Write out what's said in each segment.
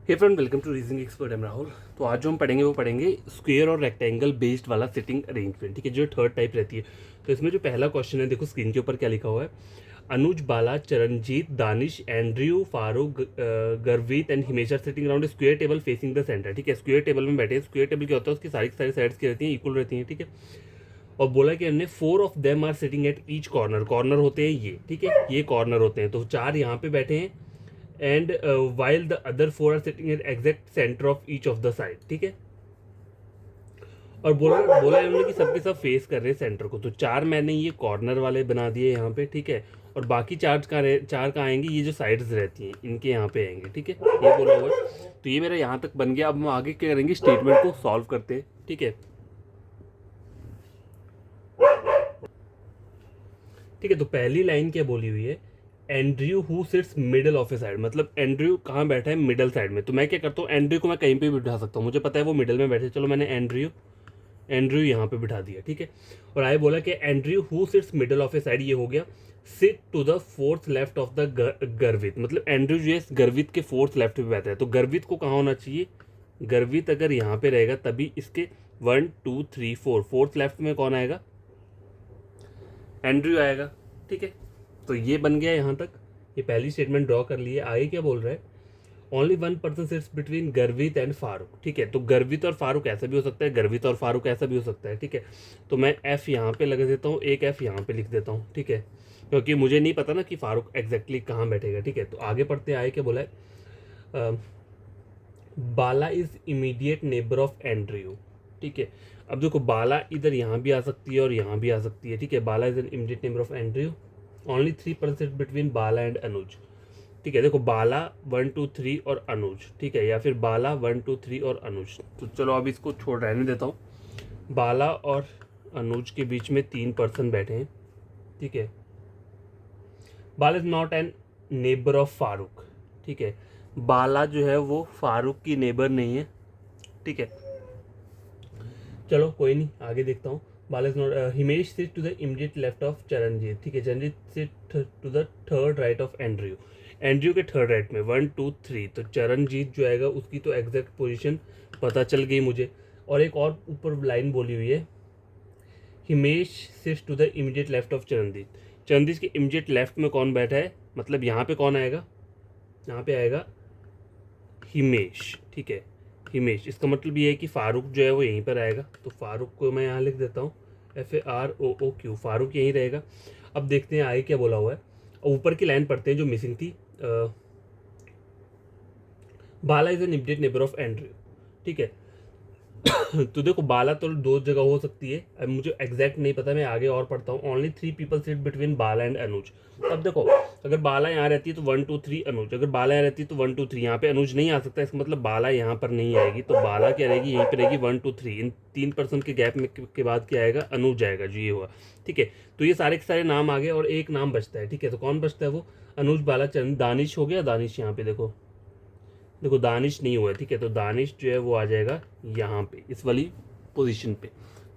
Hey friend, welcome to reasoning expert. Am Rahul. तो आज जो हम पढ़ेंगे स्क्वायर और रेक्टेंगल बेस्ड वाला सिटिंग अरेंजमेंट। ठीक है, जो थर्ड टाइप रहती है। तो इसमें जो पहला क्वेश्चन है, देखो स्क्रीन के ऊपर क्या लिखा हुआ है। Anuj, Bala, Charanjit, Danish, Andrew, Farooq, Garvit and Himesh are sitting around square table facing the centre. ठीक है, स्क्वायर टेबल में बैठे हैं। स्क्वायर टेबल क्या होता है, उसकी सारी साइड्स की रहती हैं, इक्वल रहती हैं। ठीक है, और बोला कि हमने 4 of them are sitting at each corner. Corner होते हैं ये, ठीक है, ये कॉर्नर होते हैं। तो 4 यहाँ पे बैठे हैं and while the other 4 are sitting at exact centre of each of the side. ठीक है, और बोला इन्होंने कि सबके सब फेस कर रहे हैं सेंटर को। तो 4 मैंने ये कॉर्नर वाले बना दिए यहाँ पे। ठीक है, और बाकी 4 कहाँ आएंगे, ये जो साइड्स रहती हैं इनके यहाँ पे आएंगे। ठीक है, ये बोला हुआ है। तो ये मेरा यहाँ तक बन गया। अब हम आगे क्या करेंगे, स्टेटमेंट को सॉल्व करते हैं। ठीक है, ठीक है। तो पहली लाइन क्या बोली हुई है, Andrew who sits middle of a side. मतलब एंड्रयू कहाँ बैठा है, मिडल साइड में। तो मैं क्या करता हूँ, एंड्रयू को मैं कहीं पे भी बिठा सकता हूँ, मुझे पता है वो मिडल में बैठे। चलो मैंने एंड्रयू यहाँ पे बिठा दिया। ठीक है, और आगे बोला कि Andrew who sits middle of a side, ये हो गया sit to the fourth left of the Garvit. मतलब एंड्रयू जो है गर्वित के फोर्थ लेफ्ट पे बैठा है। तो गर्वित को कहाँ होना चाहिए, गर्वित अगर यहाँ पे रहेगा तभी इसके 1 2 3 4 फोर्थ लेफ्ट में कौन आएगा, एंड्रयू आएगा। ठीक है, तो ये बन गया यहाँ तक। ये पहली स्टेटमेंट ड्रॉ कर ली है। आगे क्या बोल रहा है, ओनली 1 पर्सन सिट्स बिटवीन गर्वित एंड फारूक। ठीक है, तो गर्वित और फारूक ऐसा भी हो सकता है, गर्वित और फारूक ऐसा भी हो सकता है। ठीक है, तो मैं एफ यहाँ पे लगा देता हूँ, एक एफ यहाँ पे लिख देता हूँ। ठीक है, क्योंकि मुझे नहीं पता ना कि फारूक एग्जैक्टली कहाँ बैठेगा। ठीक है, तो आगे पढ़ते आए क्या बोला है, Bala is immediate neighbour of Andrew. ठीक है, अब देखो बाला इधर यहाँ भी आ सकती है और यहाँ भी आ सकती है। ठीक है, Bala is an immediate neighbour of Andrew. Only 3% between Bala and Anuj. ठीक है, देखो बाला 1 2 3 और अनुज। ठीक है, या फिर बाला 1 2 3 और अनुज। तो चलो अब इसको छोड़ रहने देता हूँ। बाला और अनुज के बीच में 3 पर्सन बैठे हैं। ठीक है, Bala is not an neighbour of Farooq. ठीक है, बाला जो है वो फारूक की नेबर नहीं है। ठीक है, चलो कोई नहीं, आगे देखता हूँ। Bala is not, Himesh sit to the immediate left of Charanjit. ठीक है, Charanjit sit to the third right of Andrew. Andrew के थर्ड राइट में 1 2 3। तो चरणजीत जो आएगा उसकी तो एग्जैक्ट पोजीशन पता चल गई मुझे। और एक और ऊपर लाइन बोली हुई है, Himesh sits to the immediate left of Charanjit. Charanjit के इमीडिएट लेफ्ट में कौन बैठा है, मतलब यहाँ पे कौन आएगा, यहाँ पे आएगा हिमेश। ठीक है, हिमेश, इसका मतलब ये है कि फारूक जो है वो यहीं पर आएगा। तो फारूक को मैं यहाँ लिख देता हूँ, FAROOQ, फारूक यहीं रहेगा। अब देखते हैं आगे क्या बोला हुआ है। ऊपर की लाइन पढ़ते हैं जो मिसिंग थी, Bala is an immediate neighbour of Andrew. ठीक है, तो देखो बाला तो 2 जगह हो सकती है, अब मुझे एग्जैक्ट नहीं पता, मैं आगे और पढ़ता हूँ। Only 3 people sit between Bala and Anuj. अब देखो अगर बाला यहाँ रहती है तो 1 2 3 अनुज, अगर बाला यहाँ रहती है तो 1 2 3, यहाँ पे अनुज नहीं आ सकता, इसका मतलब बाला यहाँ पर नहीं आएगी। तो बाला क्या रहेगी, यहीं पर रहेगी 1 2 3। इन 3 पर्सन के गैप में के बाद क्या आएगा, अनुज आएगा, जो ये हुआ। ठीक है, तो ये सारे के सारे नाम आ गए और एक नाम बचता है। ठीक है, तो कौन बचता है वो, अनुज, बाला, चंद, दानिश हो गया। दानिश यहाँ पे देखो, देखो दानिश नहीं हुआ है। ठीक है, तो दानिश जो है वो आ जाएगा यहाँ पे, इस वाली पोजीशन पे।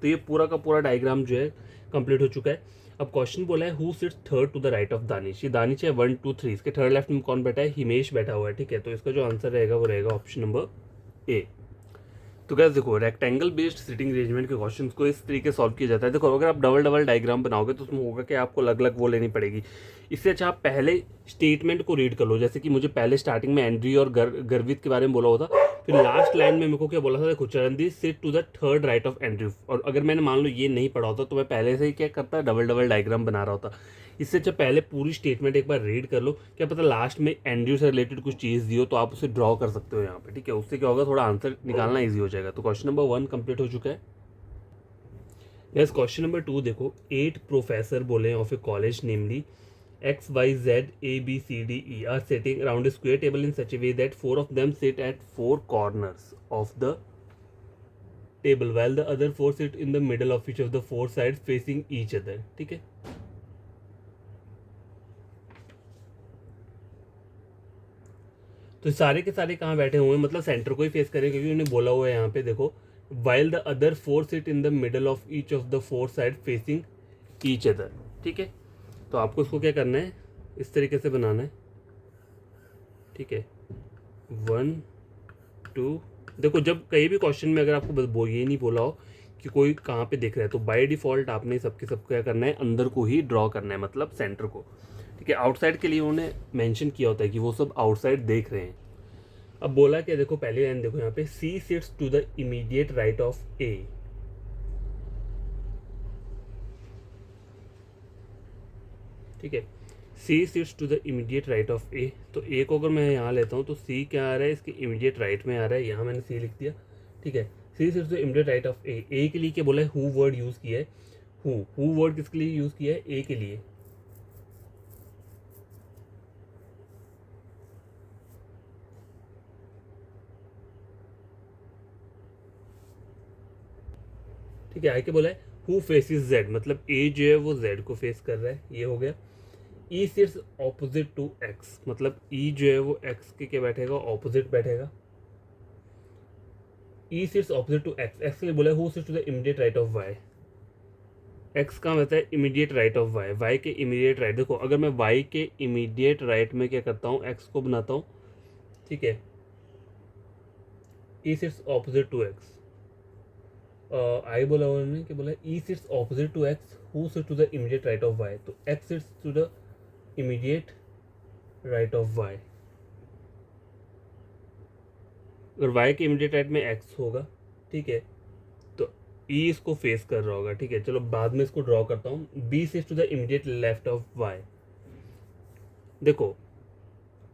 तो ये पूरा का पूरा डायग्राम जो है कंप्लीट हो चुका है। अब क्वेश्चन बोला है who sits third to the right of Danish. ये दानिश है 1 2 3, इसके थर्ड लेफ्ट में कौन बैठा है, हिमेश बैठा हुआ है। ठीक है, तो इसका जो आंसर रहेगा वो रहेगा ऑप्शन नंबर ए। तो गैस देखो, रेक्टेंगल बेस्ड सिटिंग अरेंजमेंट के क्वेश्चंस को इस तरीके सॉल्व किया जाता है। देखो अगर आप डबल डबल डायग्राम बनाओगे तो उसमें होगा कि आपको अलग अलग वो लेनी पड़ेगी। इससे अच्छा आप पहले स्टेटमेंट को रीड कर लो। जैसे कि मुझे पहले स्टार्टिंग में एंड्री और गर्वित के बारे में बोला हुआ था, फिर लास्ट लाइन में मेरे को क्या बोला था, देखो Charandeep sit to the third right of Andrew. और अगर मैंने मान लो ये नहीं पढ़ा होता तो मैं पहले से ही क्या करता, डबल डबल डायग्राम बना रहा होता। इससे अच्छा पहले पूरी स्टेटमेंट एक बार रीड कर लो, क्या पता लास्ट में एंड्रयू से रिलेटेड कुछ चीज़ दी हो तो आप उसे ड्रॉ कर सकते हो यहाँ पे। ठीक है, उससे क्या होगा, थोड़ा आंसर निकालना ईजी हो जाएगा। तो क्वेश्चन नंबर 1 कंप्लीट हो चुका है। यस, क्वेश्चन नंबर 2 देखो, 8 प्रोफेसर बोले of A college namely X Y Z A B C D E are sitting around a square table in such a way that 4 of them sit at 4 corners of the table while the other 4 sit in the middle of each of the 4 sides facing each other। ठीक है, तो सारे के सारे कहाँ बैठे हुए हैं, मतलब सेंटर को ही फेस करें, क्योंकि उन्हें बोला हुआ है यहाँ पे देखो, while the other 4 sit in the middle of each of the 4 side facing each other. ठीक है, तो आपको इसको क्या करना है, इस तरीके से बनाना है। ठीक है, 1 टू, देखो जब कहीं भी क्वेश्चन में अगर आपको ये नहीं बोला हो कि कोई कहाँ पे दिख रहा है, तो बाय डिफ़ॉल्ट आपने सबके सब क्या करना है, अंदर को ही ड्रॉ करना है, मतलब सेंटर को, ठीक है। आउटसाइड के लिए उन्होंने मेंशन किया होता है कि वो सब आउटसाइड देख रहे हैं। अब बोला क्या, देखो पहले लाइन देखो यहाँ पे, C sits to the immediate right of A, ठीक है। C sits to the immediate right of A, तो ए को अगर मैं यहाँ लेता हूँ तो सी क्या आ रहा है, इसके इमीडिएट राइट में आ रहा है, यहाँ मैंने सी लिख दिया, ठीक है। C sits to the immediate right of A के लिए क्या बोला है, हु वर्ड यूज़ किया है, हु वर्ड किसके लिए यूज़ किया है, ए के लिए, ठीक है। आगे बोला है हु फेसिस जेड, मतलब ए जो है वो जेड को फेस कर रहा है, ये हो गया। ई सिट्स ऑपोजिट टू एक्स, मतलब ई जो है वो एक्स के क्या बैठेगा, ऑपोजिट बैठेगा। E sits opposite to X, X के लिए बोला है who sits to the immediate right of Y, X का मतलब है immediate right of Y, Y के इमीडिएट राइट। देखो अगर मैं वाई के इमीडिएट राइट में क्या करता हूँ, एक्स को बनाता हूँ, ठीक है। E sits opposite to X, I बोला उन्होंने कि बोला E sits opposite to X who sits to the immediate right of Y, तो X sits to the immediate right of Y. अगर वाई के इमीडिएट राइट में एक्स होगा, ठीक है, तो ई इसको फेस कर रहा होगा, ठीक है। चलो बाद में इसको ड्रॉ करता हूँ, B sits to the immediate left of Y, देखो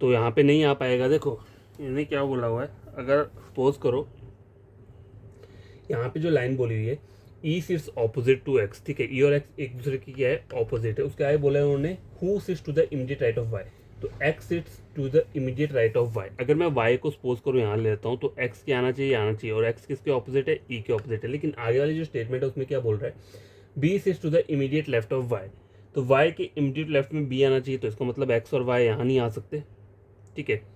तो यहाँ पे नहीं आ पाएगा। देखो इन्होंने क्या बोला हुआ है, अगर सपोज करो यहाँ पे जो लाइन बोली हुई है, E sits opposite to x, ठीक है, ई और एक्स एक दूसरे की क्या है, ऑपोजिट है, उसके आगे बोला है उन्होंने who sits to the immediate right of Y, तो X sits to the immediate right of Y. अगर मैं वाई को सपोज करूँ यहाँ लेता हूँ, तो एक्स क्या आना चाहिए, और एक्स किसके ऑपोजिट है, ई के ऑपोजिट है। लेकिन आगे वाली जो स्टेटमेंट है उसमें क्या बोल रहा है, B sits to the immediate left of Y, तो वाई के इमीडिएट लेफ्ट में बी आना चाहिए, तो इसका मतलब एक्स और वाई यहाँ नहीं आ सकते, ठीक है।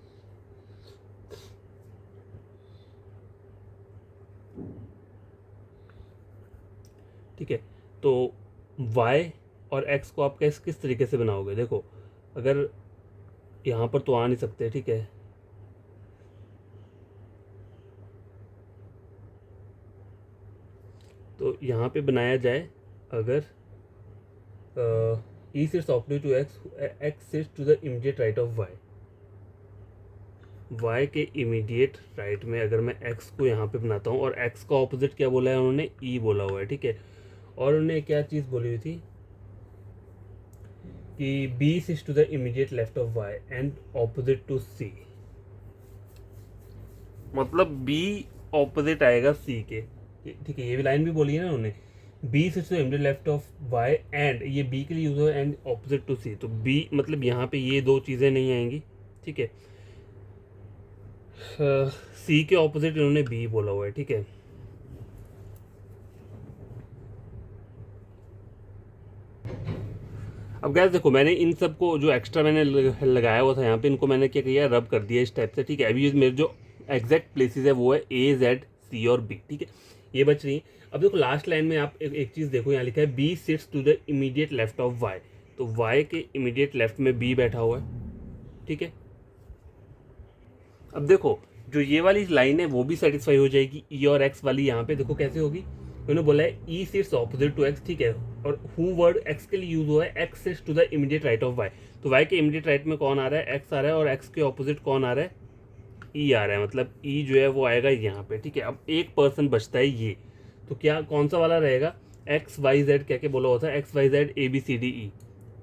ठीक है, तो y और x को आप कैसे किस तरीके से बनाओगे, देखो अगर यहाँ पर तो आ नहीं सकते, ठीक है, तो यहाँ पे बनाया जाए, अगर E sits opposite to X, X sits to the immediate right of Y, Y के इमीडिएट राइट में अगर मैं x को यहाँ पे बनाता हूँ, और x का ऑपोजिट क्या बोला है उन्होंने, e बोला हुआ है, ठीक है। और उन्होंने क्या चीज़ बोली हुई थी कि b sits to the immediate left of y and opposite to c, मतलब b ऑपोजिट आएगा c के, ठीक है। ये भी लाइन भी बोली है ना उन्होंने, b sits to the immediate left of y and, ये b के लिए यूज हो एंड ऑपोजिट टू c, तो b मतलब यहाँ पे ये दो चीज़ें नहीं आएंगी, ठीक है। सी के ऑपोजिट इन्होंने बी बोला हुआ है, ठीक है। अब गैस देखो मैंने इन सब को जो एक्स्ट्रा मैंने लगाया हुआ था यहाँ पे, इनको मैंने क्या किया, रब कर दिया इस टाइप से, ठीक है। अभी मेरे जो एग्जैक्ट प्लेसेस है वो है ए जेड सी और बी, ठीक है, ये बच रही है। अब देखो लास्ट लाइन में आप एक चीज़ देखो, यहाँ लिखा है B sits to the immediate left of Y, तो वाई के इमीडिएट लेफ्ट में बी बैठा हुआ है, ठीक है। अब देखो जो ये वाली लाइन है वो भी सेटिस्फाई हो जाएगी, ई और एक्स वाली यहाँ पे देखो कैसे होगी, उन्होंने बोला है E sits opposite to x, ठीक है, और हु वर्ड एक्स के लिए यूज हुआ है, X sits to the immediate right of Y, तो वाई के इमीडिएट राइट में कौन आ रहा है, एक्स आ रहा है, और एक्स के ऑपोजिट कौन आ रहा है, ई आ रहा है, मतलब ई जो है वो आएगा यहाँ पे, ठीक है। अब एक पर्सन बचता है ये, तो क्या कौन सा वाला रहेगा, एक्स वाई जेड क्या क्या बोला होता है, X Y Z A B C D E,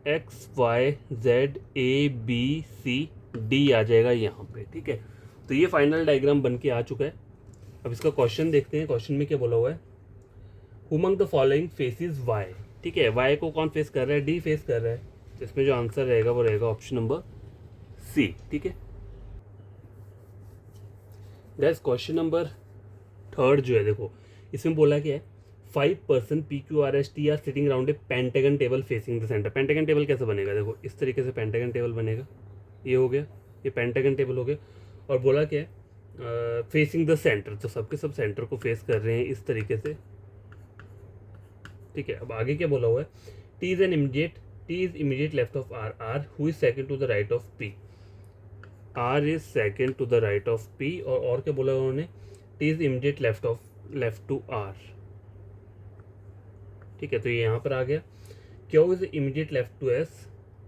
X Y Z A B C D आ जाएगा यहाँ पे, ठीक है। तो ये फाइनल डायग्राम बन के आ चुका है। अब इसका क्वेश्चन देखते हैं, क्वेश्चन में क्या बोला हुआ है, who among the following faces Y, ठीक है, वाई को कौन फेस कर रहा है, डी फेस कर रहा है, तो इसमें जो आंसर रहेगा वो रहेगा ऑप्शन नंबर सी, ठीक है। गैस क्वेश्चन नंबर थर्ड जो है, देखो इसमें बोला क्या है, 5 person P Q R S T R sitting round A pentagon table facing the centre. Pentagon table कैसे बनेगा, देखो इस तरीके से पेंटागन टेबल बनेगा, ये हो गया, ये पेंटागन टेबल हो गया, और बोला क्या है, फेसिंग द सेंटर, तो सबके सब सेंटर को फेस कर रहे हैं इस तरीके से, ठीक है। अब आगे क्या बोला हुआ है, T is immediate left of R, R who is second to the right of P, R is second to the right of P, और क्या बोला उन्होंने, T is immediate left to R. ठीक है, तो ये यहाँ पर आ गया। Q is immediate left to S,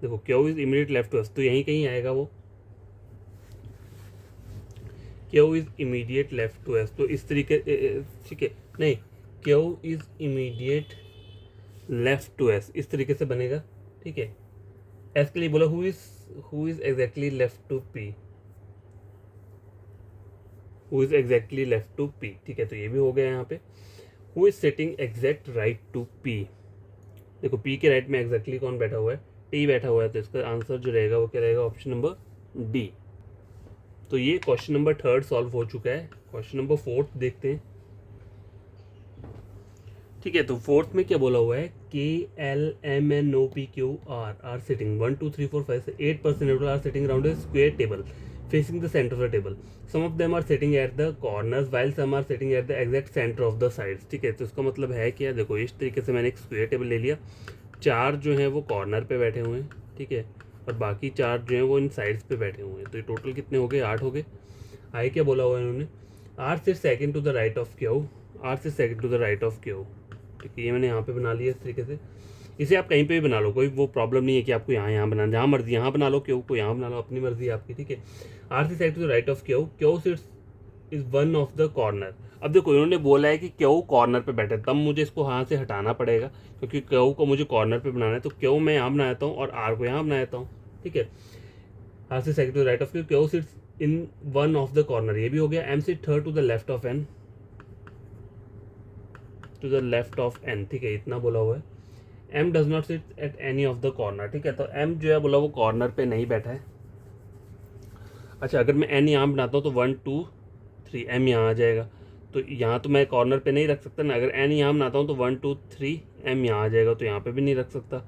देखो Q is immediate left to S तो यहीं कहीं आएगा वो, Q is immediate left to S, तो इस तरीके, ठीक है, नहीं, Q is immediate left to S इस तरीके से बनेगा। ठीक है, एस के लिए बोला who is exactly left to P, who is exactly left to P. ठीक है, तो ये भी हो गया यहाँ पे। Who is sitting exact right to P, देखो पी के राइट में एग्जैक्टली कौन बैठा हुआ है, टी बैठा हुआ है, तो इसका आंसर जो रहेगा वो क्या रहेगा, ऑप्शन नंबर डी। तो ये क्वेश्चन नंबर 3 सॉल्व हो चुका है। क्वेश्चन नंबर 4 देखते हैं। ठीक है, तो 4 में क्या बोला हुआ है, KLMNOPQ आर सिटिंग 1 2 3 4 5 से 8% people are sitting around a square table facing the center of the table. Some of them are sitting at the corners while some are sitting at the exact center of the sides. ठीक है, तो इसका मतलब है क्या, देखो इस तरीके से मैंने एक स्क्वायर टेबल ले लिया, 4 जो हैं वो कॉर्नर पे बैठे हुए हैं, ठीक है, और बाकी 4 जो हैं वो इन साइड्स पे बैठे हुए हैं, तो ये टोटल कितने हो गए, 8 हो गए। आगे क्या बोला हुआ है इन्होंने, R sit second to the right of Q, R sit second to the right of Q. ठीक है, ये मैंने यहाँ पे बना लिया इस तरीके से। इसे आप कहीं पे भी बना लो, कोई वो प्रॉब्लम नहीं है कि आपको यहाँ बनाना, जहाँ मर्जी यहाँ बना लो, क्यू को यहाँ बना लो, अपनी मर्जी आपकी। ठीक है, R see side to the right of Q, Q sits is one of the corner. अब देखो इन्होंने बोला है कि क्यू कॉर्नर पे बैठे, तब मुझे इसको यहाँ से हटाना पड़ेगा, क्योंकि क्यू को मुझे कॉर्नर पे बनाना है, तो क्यू मैं यहाँ बना देता हूँ और आर को यहाँ बना देता हूँ। ठीक है, R see side to the right of Q, Q sits in one of the corner, ये भी हो गया। M sit third to the left of N, to the left of N. ठीक है, इतना बोला हुआ है। M does not sit at any of the corner. ठीक है, तो एम जो है बोला वो कॉर्नर पे नहीं बैठा है। अच्छा, अगर मैं एन यहाँ बनाता हूँ तो 1 2 3 एम यहाँ आ जाएगा, तो यहाँ तो मैं कॉर्नर पे नहीं रख सकता ना। अगर एन यहाँ बनाता हूँ तो 1 2 3 एम यहाँ आ जाएगा, तो यहाँ पे भी नहीं रख सकता।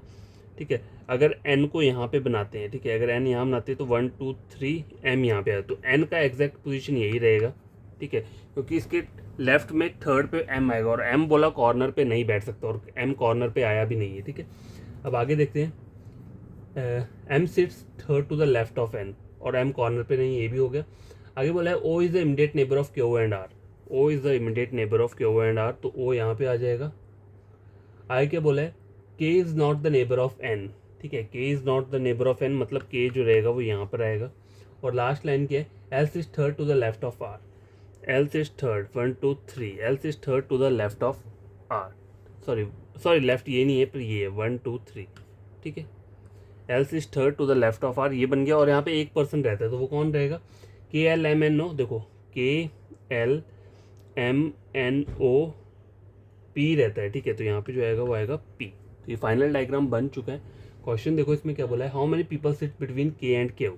ठीक है, अगर एन को यहाँ पे बनाते हैं, ठीक है, अगर एन यहाँ बनाते हैं तो 1 2 3 एम यहाँ पे आया, तो एन का एग्जैक्ट पोजीशन यही रहेगा। ठीक है, क्योंकि इसके लेफ्ट में थर्ड पे एम आएगा, और एम बोला कॉर्नर पे नहीं बैठ सकता, और एम कॉर्नर पे आया भी नहीं है। ठीक है, अब आगे देखते हैं। M sits third to the left of N, और एम कॉर्नर पे नहीं, ये भी हो गया। आगे बोला है O is the immediate neighbour of Q and R, O is the immediate neighbour of Q and R, तो ओ यहाँ पे आ जाएगा। आगे क्या बोला है, K is not the neighbour of N. ठीक है, K is not the neighbour of N, मतलब के जो रहेगा वो यहाँ पर आएगा। और लास्ट लाइन क्या है, L is third to the left of R, L is third 1 2 3, L is third to the left of R, sorry left ये नहीं है, पर ये है 1 2 3। ठीक है, L is third to the left of R, ये बन गया। और यहाँ पे एक पर्सन रहता है, तो वो कौन रहेगा, KLMNO, देखो KLMNO P रहता है। ठीक है, तो यहाँ पे जो आएगा वो आएगा P। तो ये फाइनल डायग्राम बन चुका है। क्वेश्चन देखो इसमें क्या बोला है, how many people sit between K and Q,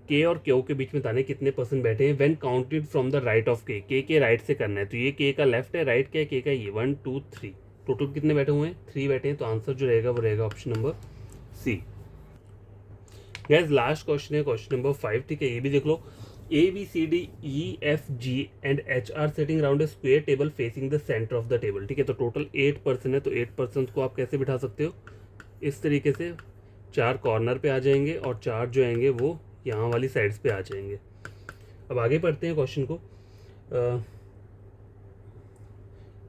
के और क्यू के बीच में ताने कितने पर्सन बैठे हैं, when counted from the right of के राइट से करना है। तो ये के का लेफ्ट है, राइट क्या है, के का ये 1 2 3, टोटल कितने बैठे हुए हैं, 3 बैठे हैं। तो आंसर जो रहेगा वो रहेगा option number C. Guys last question है क्वेश्चन नंबर 5। ठीक है, ये भी देख लो, ABCDEFG and H are sitting around a square table facing the centre of the table. ठीक है, तो टोटल 8 पर्सन है, तो 8 पर्सन को आप कैसे बिठा सकते हो, इस तरीके से 4 कॉर्नर पे आ जाएंगे और 4 जो आएंगे वो यहाँ वाली साइड्स पे आ जाएंगे। अब आगे पढ़ते हैं क्वेश्चन को।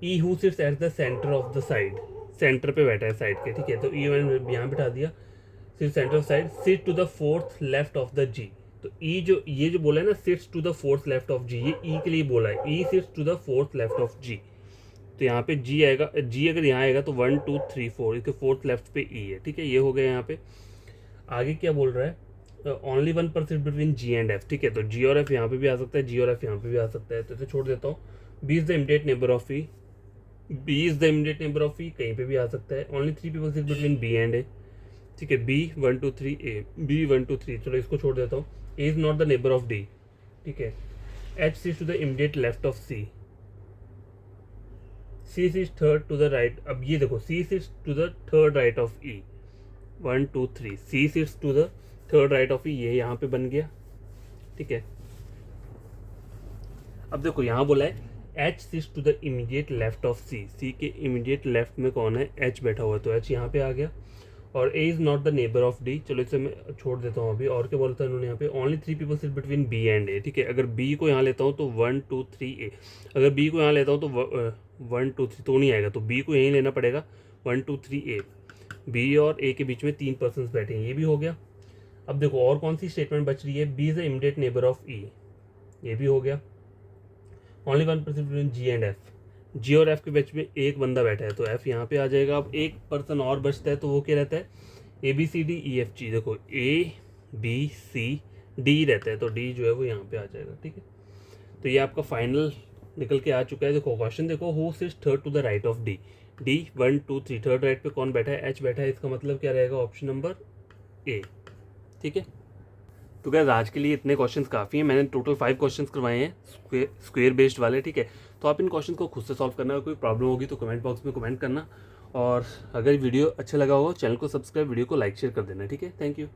ई who sits at the centre of the side, centre पे बैठा है साइड के। ठीक है, तो ई मैंने यहाँ बिठा दिया, sit center of side, sit to the fourth left of the G. तो ई जो ये जो बोला है ना, sits to the fourth left of G, ये ई के लिए बोला है, E sits to the fourth left of G. तो यहाँ पे जी आएगा, जी अगर यहाँ आएगा तो 1 2 3 4, इसके फोर्थ लेफ्ट पे ई है। ठीक है, ये हो गया यहाँ पे। आगे क्या बोल रहा है, only 1% between G and F. ठीक है, तो जी और एफ यहाँ पे भी आ सकता है, जी और एफ यहाँ पे भी आ सकता है, तो इसे छोड़ देता हूँ। B is the immediate neighbour of E, B is the immediate neighbour of E कहीं पे भी आ सकता है। Only 3 people sit between B and A. ठीक है, बी 1 2 3 ए, बी 1 2 3, चलो इसको छोड़ देता हूँ। A is not the neighbour of D. ठीक है, H sits to the immediate left of C, C sits third to the right. अब ये देखो, C sits to the third right of E, 1 2 3, C sits to the third right of E, ये यहाँ पे बन गया। ठीक है, अब देखो यहाँ बोला है H sits to the immediate left of C, C के इमीडिएट लेफ्ट में कौन है, एच बैठा हुआ है, तो एच यहाँ पे आ गया। और A is not the neighbour of D. चलो इसे मैं छोड़ देता हूँ अभी। और क्या बोलता है उन्होंने यहाँ पे, only 3 people sit between B and A. ठीक है, अगर बी को यहाँ लेता हूँ तो 1 2 3 ए, अगर बी को यहाँ लेता हूँ तो 1 2 3 तो नहीं आएगा, तो बी को यहीं लेना पड़ेगा 1 2 3 ए। बी और ए के बीच में 3 पर्सन बैठे हैं, ये भी हो गया। अब देखो और कौन सी स्टेटमेंट बच रही है, B is the immediate neighbour of E, ये भी हो गया। Only 1 person between G and F, G और एफ के बीच में एक बंदा बैठा है तो एफ यहाँ पे आ जाएगा। अब एक पर्सन और बचता है तो वो क्या रहता है, A B C D E F G. देखो ए बी सी डी रहता है तो डी जो है वो यहाँ पे आ जाएगा। ठीक है, तो ये आपका फाइनल निकल के आ चुका है। देखो क्वेश्चन देखो, who sits third to the right of D, D 1 2 3, third right पे कौन बैठा है, एच बैठा है, इसका मतलब क्या रहेगा, ऑप्शन नंबर ए। ठीक है, तो गाइस आज के लिए इतने क्वेश्चंस काफ़ी हैं। मैंने टोटल 5 क्वेश्चंस करवाए हैं स्क्वायर बेस्ड वाले। ठीक है, तो आप इन क्वेश्चन को खुद से सॉल्व करना, अगर कोई प्रॉब्लम होगी तो कमेंट बॉक्स में कमेंट करना, और अगर वीडियो अच्छा लगा हो चैनल को सब्सक्राइब, वीडियो को लाइक शेयर कर देना। ठीक है, थैंक यू।